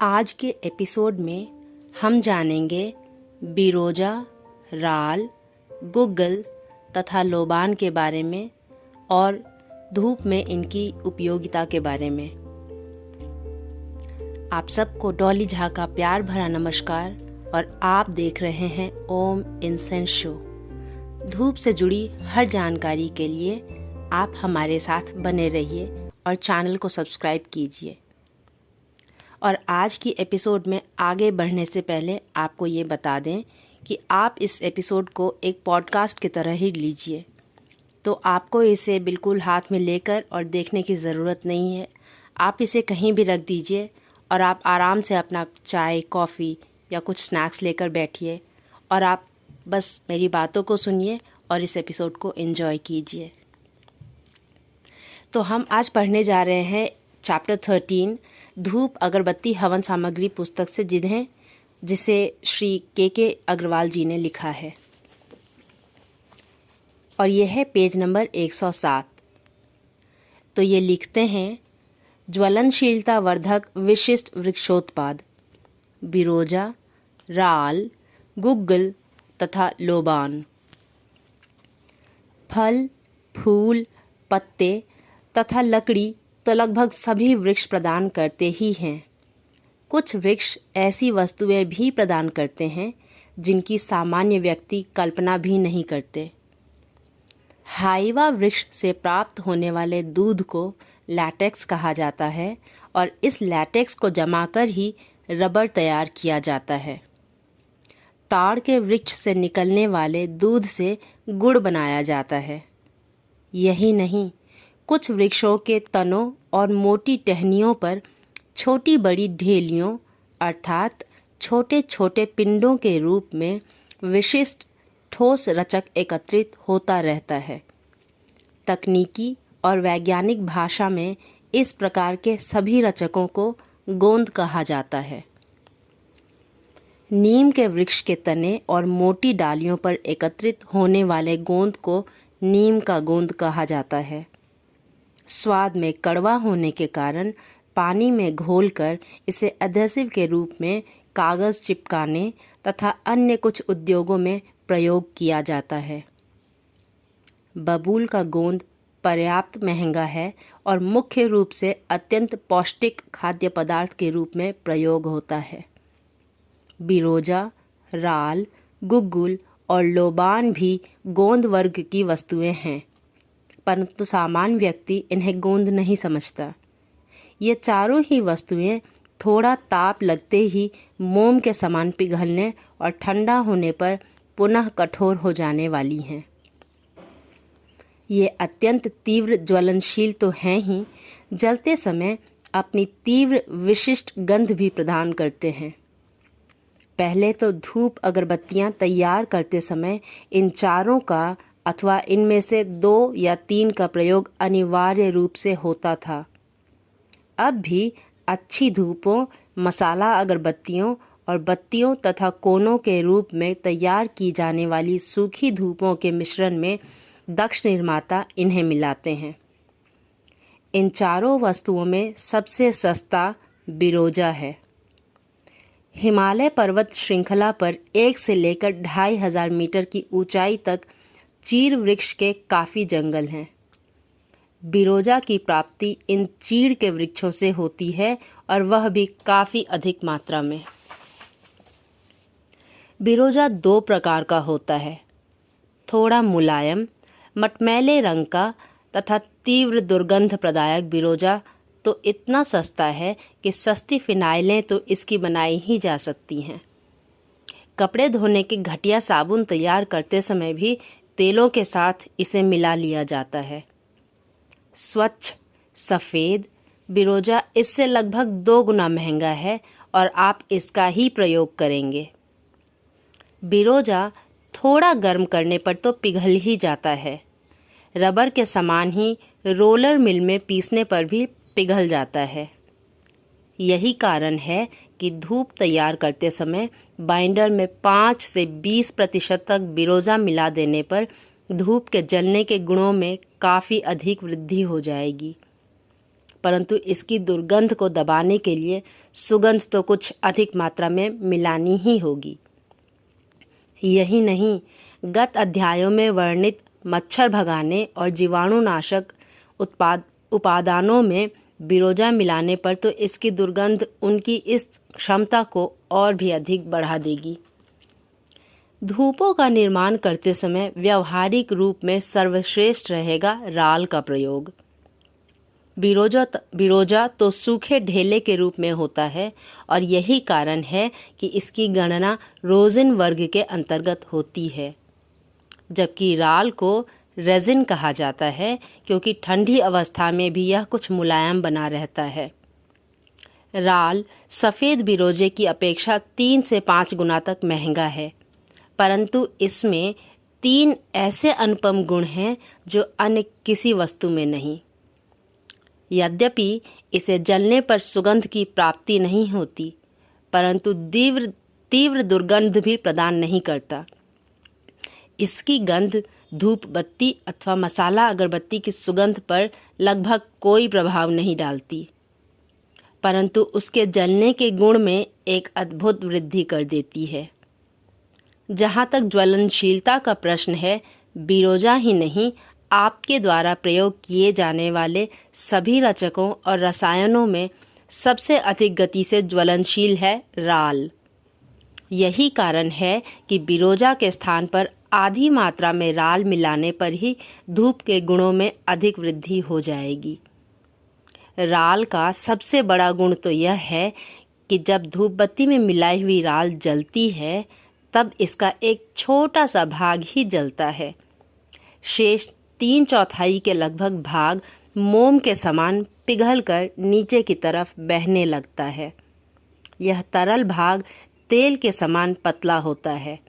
आज के एपिसोड में हम जानेंगे बिरोजा, राल, गुग्गल तथा लोबान के बारे में और धूप में इनकी उपयोगिता के बारे में। आप सबको डॉली झा का प्यार भरा नमस्कार और आप देख रहे हैं ओम इंसेंस शो। धूप से जुड़ी हर जानकारी के लिए आप हमारे साथ बने रहिए और चैनल को सब्सक्राइब कीजिए। और आज की एपिसोड में आगे बढ़ने से पहले आपको ये बता दें कि आप इस एपिसोड को एक पॉडकास्ट की तरह ही लीजिए, तो आपको इसे बिल्कुल हाथ में लेकर और देखने की ज़रूरत नहीं है। आप इसे कहीं भी रख दीजिए और आप आराम से अपना चाय, कॉफ़ी या कुछ स्नैक्स लेकर बैठिए और आप बस मेरी बातों को सुनिए और इस एपिसोड को एंजॉय कीजिए। तो हम आज पढ़ने जा रहे हैं चैप्टर 13 धूप अगरबत्ती हवन सामग्री पुस्तक से, जिसे श्री के अग्रवाल जी ने लिखा है और यह है पेज नंबर 107। तो ये लिखते हैं, ज्वलनशीलता वर्धक विशिष्ट वृक्षोत्पाद बिरोजा, राल, गुग्गल तथा लोबान। फल, फूल, पत्ते तथा लकड़ी तो लगभग सभी वृक्ष प्रदान करते ही हैं। कुछ वृक्ष ऐसी वस्तुएं भी प्रदान करते हैं जिनकी सामान्य व्यक्ति कल्पना भी नहीं करते। हाइवा वृक्ष से प्राप्त होने वाले दूध को लैटेक्स कहा जाता है और इस लैटेक्स को जमाकर ही रबर तैयार किया जाता है। ताड़ के वृक्ष से निकलने वाले दूध से गुड़ बनाया जाता है। यही नहीं, कुछ वृक्षों के तनों और मोटी टहनियों पर छोटी बड़ी ढेलियों अर्थात छोटे छोटे पिंडों के रूप में विशिष्ट ठोस रचक एकत्रित होता रहता है। तकनीकी और वैज्ञानिक भाषा में इस प्रकार के सभी रचकों को गोंद कहा जाता है। नीम के वृक्ष के तने और मोटी डालियों पर एकत्रित होने वाले गोंद को नीम का गोंद कहा जाता है। स्वाद में कड़वा होने के कारण पानी में घोलकर इसे एडहेसिव के रूप में कागज़ चिपकाने तथा अन्य कुछ उद्योगों में प्रयोग किया जाता है। बबूल का गोंद पर्याप्त महंगा है और मुख्य रूप से अत्यंत पौष्टिक खाद्य पदार्थ के रूप में प्रयोग होता है। बिरोजा, राल, गुग्गुल और लोबान भी गोंद वर्ग की वस्तुएं हैं, परंतु सामान्य व्यक्ति इन्हें गोंद नहीं समझता। ये चारों ही वस्तुएं थोड़ा ताप लगते ही मोम के समान पिघलने और ठंडा होने पर पुनः कठोर हो जाने वाली हैं। ये अत्यंत तीव्र ज्वलनशील तो हैं ही, जलते समय अपनी तीव्र विशिष्ट गंध भी प्रदान करते हैं। पहले तो धूप अगरबत्तियां तैयार करते समय इन चारों का अथवा इनमें से 2 या 3 का प्रयोग अनिवार्य रूप से होता था। अब भी अच्छी धूपों, मसाला अगरबत्तियों और बत्तियों तथा कोनों के रूप में तैयार की जाने वाली सूखी धूपों के मिश्रण में दक्ष निर्माता इन्हें मिलाते हैं। इन चारों वस्तुओं में सबसे सस्ता बिरोजा है। हिमालय पर्वत श्रृंखला पर 1 से लेकर 2500 मीटर की ऊंचाई तक चीड़ वृक्ष के काफ़ी जंगल हैं। बिरोजा की प्राप्ति इन चीड़ के वृक्षों से होती है और वह भी काफ़ी अधिक मात्रा में। बिरोजा 2 प्रकार का होता है, थोड़ा मुलायम मटमैले रंग का तथा तीव्र दुर्गंध प्रदायक बिरोजा तो इतना सस्ता है कि सस्ती फिनाइलें तो इसकी बनाई ही जा सकती हैं। कपड़े धोने के घटिया साबुन तैयार करते समय भी तेलों के साथ इसे मिला लिया जाता है। स्वच्छ सफ़ेद बिरोजा इससे लगभग 2 गुना महंगा है और आप इसका ही प्रयोग करेंगे। बिरोजा थोड़ा गर्म करने पर तो पिघल ही जाता है। रबर के समान ही रोलर मिल में पीसने पर भी पिघल जाता है। यही कारण है कि धूप तैयार करते समय बाइंडर में 5 से 20% तक बिरोजा मिला देने पर धूप के जलने के गुणों में काफ़ी अधिक वृद्धि हो जाएगी। परंतु इसकी दुर्गंध को दबाने के लिए सुगंध तो कुछ अधिक मात्रा में मिलानी ही होगी। यही नहीं, गत अध्यायों में वर्णित मच्छर भगाने और जीवाणुनाशक उपादानों में बिरोजा मिलाने पर तो इसकी दुर्गंध उनकी इस क्षमता को और भी अधिक बढ़ा देगी। धूपों का निर्माण करते समय व्यावहारिक रूप में सर्वश्रेष्ठ रहेगा राल का प्रयोग। बिरोजा तो सूखे ढेले के रूप में होता है और यही कारण है कि इसकी गणना रोजिन वर्ग के अंतर्गत होती है, जबकि राल को रेजिन कहा जाता है क्योंकि ठंडी अवस्था में भी यह कुछ मुलायम बना रहता है। राल सफ़ेद बिरोजे की अपेक्षा 3 से 5 गुना तक महंगा है, परंतु इसमें 3 ऐसे अनुपम गुण हैं जो अन्य किसी वस्तु में नहीं। यद्यपि इसे जलने पर सुगंध की प्राप्ति नहीं होती, परंतु तीव्र दुर्गंध भी प्रदान नहीं करता। इसकी गंध धूप बत्ती अथवा मसाला अगरबत्ती की सुगंध पर लगभग कोई प्रभाव नहीं डालती, परंतु उसके जलने के गुण में एक अद्भुत वृद्धि कर देती है। जहाँ तक ज्वलनशीलता का प्रश्न है, बिरोजा ही नहीं, आपके द्वारा प्रयोग किए जाने वाले सभी रचकों और रसायनों में सबसे अधिक गति से ज्वलनशील है राल। यही कारण है कि बिरोजा के स्थान पर आधी मात्रा में राल मिलाने पर ही धूप के गुणों में अधिक वृद्धि हो जाएगी। राल का सबसे बड़ा गुण तो यह है कि जब धूप बत्ती में मिलाई हुई राल जलती है, तब इसका एक छोटा सा भाग ही जलता है। शेष 3/4 के लगभग भाग मोम के समान पिघलकर नीचे की तरफ बहने लगता है। यह तरल भाग तेल के समान पतला होता है,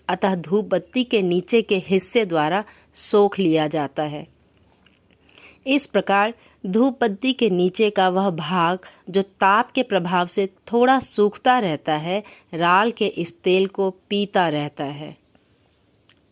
अतः धूप बत्ती के नीचे के हिस्से द्वारा सोख लिया जाता है। इस प्रकार धूप बत्ती के नीचे का वह भाग जो ताप के प्रभाव से थोड़ा सूखता रहता है, राल के इस तेल को पीता रहता है।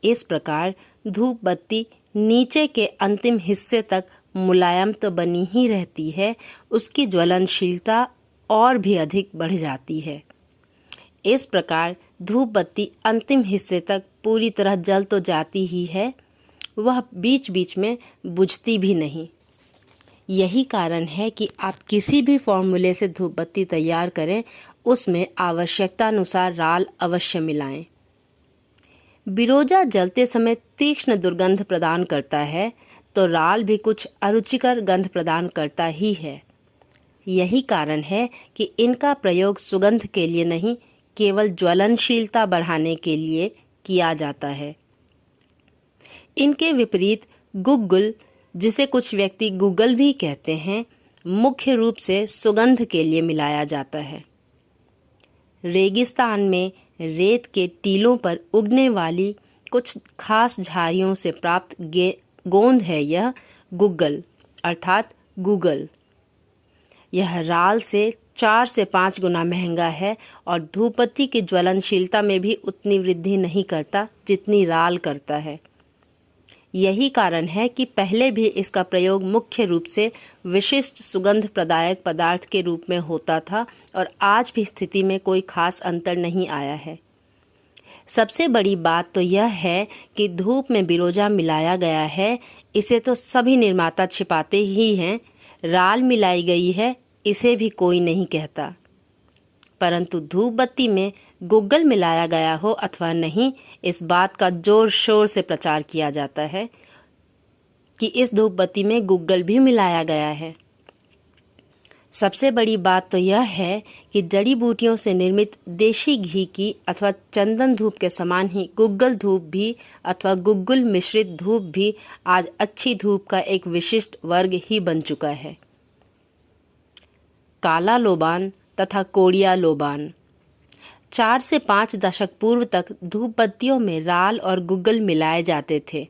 इस प्रकार धूप बत्ती नीचे के अंतिम हिस्से तक मुलायम तो बनी ही रहती है, उसकी ज्वलनशीलता और भी अधिक बढ़ जाती है। इस प्रकार धूप बत्ती अंतिम हिस्से तक पूरी तरह जल तो जाती ही है, वह बीच बीच में बुझती भी नहीं। यही कारण है कि आप किसी भी फॉर्मूले से धूप बत्ती तैयार करें, उसमें आवश्यकतानुसार राल अवश्य मिलाएं। बिरोजा जलते समय तीक्ष्ण दुर्गंध प्रदान करता है, तो राल भी कुछ अरुचिकर गंध प्रदान करता ही है। यही कारण है कि इनका प्रयोग सुगंध के लिए नहीं, केवल ज्वलनशीलता बढ़ाने के लिए किया जाता है। इनके विपरीत गुग्गुल, जिसे कुछ व्यक्ति गुग्गल भी कहते हैं, मुख्य रूप से सुगंध के लिए मिलाया जाता है। रेगिस्तान में रेत के टीलों पर उगने वाली कुछ खास झाड़ियों से प्राप्त गोंद है यह गुग्गल अर्थात गूगल। यह राल से 4 से 5 गुना महंगा है और धूप बत्ती की ज्वलनशीलता में भी उतनी वृद्धि नहीं करता जितनी राल करता है। यही कारण है कि पहले भी इसका प्रयोग मुख्य रूप से विशिष्ट सुगंध प्रदायक पदार्थ के रूप में होता था और आज भी स्थिति में कोई खास अंतर नहीं आया है। सबसे बड़ी बात तो यह है कि धूप में बिरोजा मिलाया गया है, इसे तो सभी निर्माता छिपाते ही हैं। राल मिलाई गई है, इसे भी कोई नहीं कहता। परंतु धूप बत्ती में गुग्गल मिलाया गया हो अथवा नहीं, इस बात का जोर शोर से प्रचार किया जाता है कि इस धूप बत्ती में गुग्गल भी मिलाया गया है। सबसे बड़ी बात तो यह है कि जड़ी बूटियों से निर्मित देशी घी की अथवा चंदन धूप के समान ही गुग्गल धूप भी अथवा गुग्गुल मिश्रित धूप भी आज अच्छी धूप का एक विशिष्ट वर्ग ही बन चुका है। काला लोबान तथा कोड़िया लोबान। 4 से 5 दशक पूर्व तक धूप बत्तियों में राल और गुग्गल मिलाए जाते थे,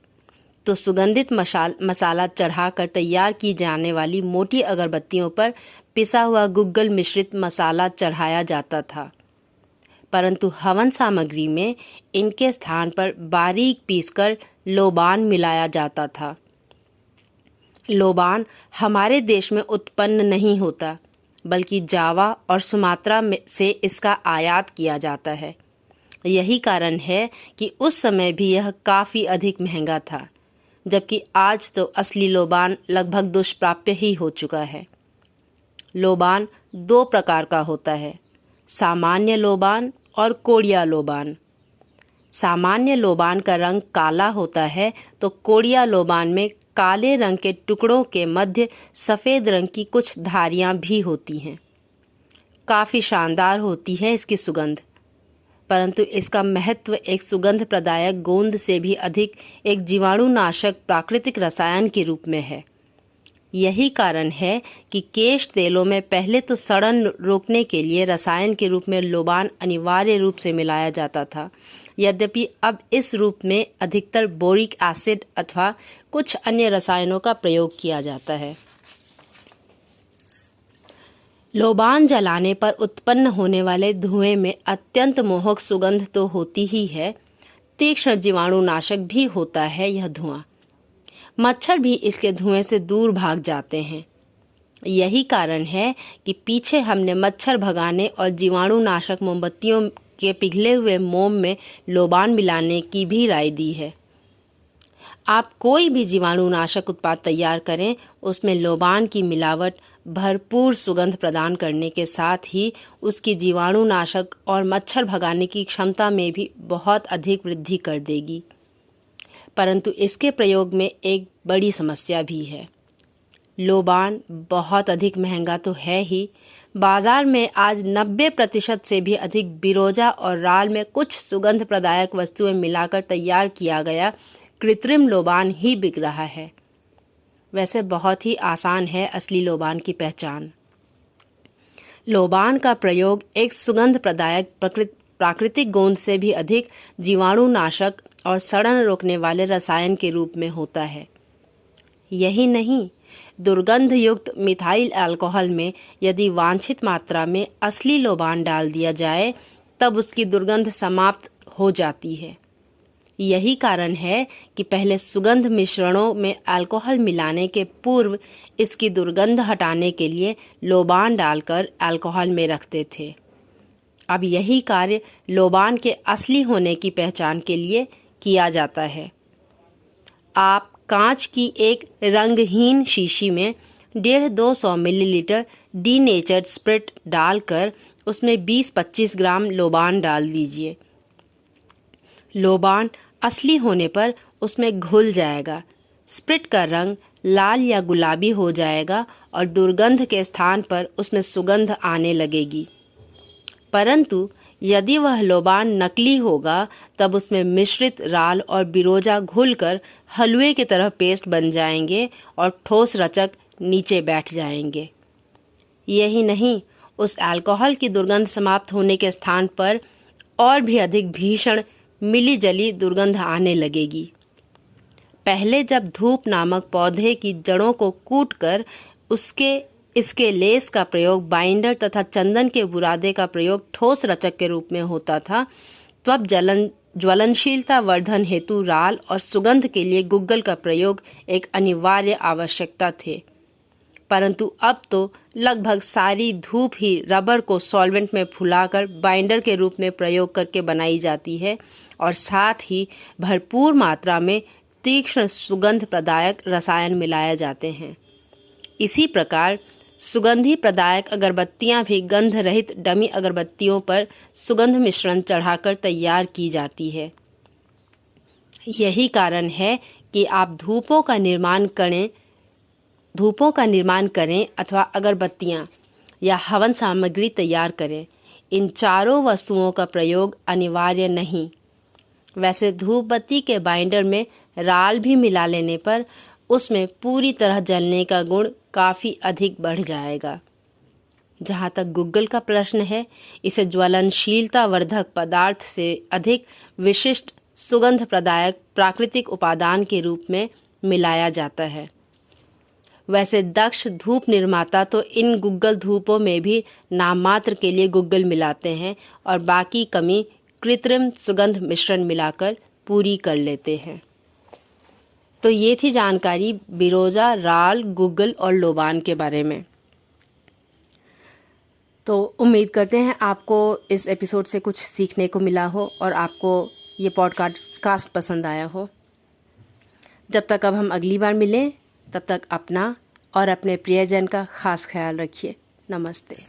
तो सुगंधित मसाला चढ़ाकर तैयार की जाने वाली मोटी अगरबत्तियों पर पिसा हुआ गुग्गल मिश्रित मसाला चढ़ाया जाता था। परंतु हवन सामग्री में इनके स्थान पर बारीक पीसकर लोबान मिलाया जाता था। लोबान हमारे देश में उत्पन्न नहीं होता, बल्कि जावा और सुमात्रा से इसका आयात किया जाता है। यही कारण है कि उस समय भी यह काफ़ी अधिक महंगा था, जबकि आज तो असली लोबान लगभग दुष्प्राप्य ही हो चुका है। लोबान दो प्रकार का होता है, सामान्य लोबान और कोड़िया लोबान। सामान्य लोबान का रंग काला होता है, तो कोड़िया लोबान में काले रंग के टुकड़ों के मध्य सफ़ेद रंग की कुछ धारियां भी होती हैं। काफ़ी शानदार होती है इसकी सुगंध, परंतु इसका महत्व एक सुगंध प्रदायक गोंद से भी अधिक एक जीवाणुनाशक प्राकृतिक रसायन के रूप में है। यही कारण है कि केश तेलों में पहले तो सड़न रोकने के लिए रसायन के रूप में लोबान अनिवार्य रूप से मिलाया जाता था, यद्यपि अब इस रूप में अधिकतर बोरिक एसिड अथवा कुछ अन्य रसायनों का प्रयोग किया जाता है। लोबान जलाने पर उत्पन्न होने वाले धुएं में अत्यंत मोहक सुगंध तो होती ही है, तीक्ष्ण जीवाणुनाशक भी होता है यह धुआं। मच्छर भी इसके धुएं से दूर भाग जाते हैं। यही कारण है कि पीछे हमने मच्छर भगाने और जीवाणुनाशक मोमबत्तियों के पिघले हुए मोम में लोबान मिलाने की भी राय दी है। आप कोई भी जीवाणुनाशक उत्पाद तैयार करें, उसमें लोबान की मिलावट भरपूर सुगंध प्रदान करने के साथ ही उसकी जीवाणुनाशक और मच्छर भगाने की क्षमता में भी बहुत अधिक वृद्धि कर देगी। परंतु इसके प्रयोग में एक बड़ी समस्या भी है। लोबान बहुत अधिक महंगा तो है ही, बाजार में आज 90% से भी अधिक बिरोजा और राल में कुछ सुगंध प्रदायक वस्तुएं मिलाकर तैयार किया गया कृत्रिम लोबान ही बिक रहा है। वैसे बहुत ही आसान है असली लोबान की पहचान। लोबान का प्रयोग एक सुगंध प्रदायक प्राकृतिक गोंद से भी अधिक जीवाणुनाशक और सड़न रोकने वाले रसायन के रूप में होता है। यही नहीं, दुर्गंध युक्त मिथाइल अल्कोहल में यदि वांछित मात्रा में असली लोबान डाल दिया जाए, तब उसकी दुर्गंध समाप्त हो जाती है। यही कारण है कि पहले सुगंध मिश्रणों में अल्कोहल मिलाने के पूर्व इसकी दुर्गंध हटाने के लिए लोबान डालकर अल्कोहल में रखते थे। अब यही कार्य लोबान के असली होने की पहचान के लिए किया जाता है। आप कांच की एक रंगहीन शीशी में 150-200 मिलीलीटर डीनेचर्ड स्प्रिट डालकर उसमें 20-25 ग्राम लोबान डाल दीजिए। लोबान असली होने पर उसमें घुल जाएगा, स्प्रिट का रंग लाल या गुलाबी हो जाएगा और दुर्गंध के स्थान पर उसमें सुगंध आने लगेगी। परंतु यदि वह लोबान नकली होगा, तब उसमें मिश्रित राल और बिरोजा घुलकर हलवे की तरह पेस्ट बन जाएंगे और ठोस रचक नीचे बैठ जाएंगे। यही नहीं, उस अल्कोहल की दुर्गंध समाप्त होने के स्थान पर और भी अधिक भीषण मिली जली दुर्गंध आने लगेगी। पहले जब धूप नामक पौधे की जड़ों को कूटकर इसके लेस का प्रयोग बाइंडर तथा चंदन के बुरादे का प्रयोग ठोस रचक के रूप में होता था, तब ज्वलनशीलता वर्धन हेतु राल और सुगंध के लिए गुग्गल का प्रयोग एक अनिवार्य आवश्यकता थे। परंतु अब तो लगभग सारी धूप ही रबर को सॉल्वेंट में फुलाकर बाइंडर के रूप में प्रयोग करके बनाई जाती है और साथ ही भरपूर मात्रा में तीक्ष्ण सुगंध प्रदायक रसायन मिलाए जाते हैं। इसी प्रकार सुगंधी प्रदायक अगरबत्तियां भी गंध रहित डमी अगरबत्तियों पर सुगंध मिश्रण चढ़ाकर तैयार की जाती है। यही कारण है कि आप धूपों का निर्माण करें अथवा अगरबत्तियां या हवन सामग्री तैयार करें, इन चारों वस्तुओं का प्रयोग अनिवार्य नहीं। वैसे धूप बत्ती के बाइंडर में राल भी मिला लेने पर उसमें पूरी तरह जलने का गुण काफ़ी अधिक बढ़ जाएगा। जहाँ तक गुग्गल का प्रश्न है, इसे ज्वलनशीलता वर्धक पदार्थ से अधिक विशिष्ट सुगंध प्रदायक प्राकृतिक उपादान के रूप में मिलाया जाता है। वैसे दक्ष धूप निर्माता तो इन गुग्गल धूपों में भी नाममात्र के लिए गुग्गल मिलाते हैं और बाकी कमी कृत्रिम सुगंध मिश्रण मिलाकर पूरी कर लेते हैं। तो ये थी जानकारी बिरोजा, राल, गुग्गल और लोबान के बारे में। तो उम्मीद करते हैं आपको इस एपिसोड से कुछ सीखने को मिला हो और आपको ये पॉडकास्ट पसंद आया हो। जब तक अब हम अगली बार मिलें, तब तक अपना और अपने प्रियजन का खास ख्याल रखिए। नमस्ते।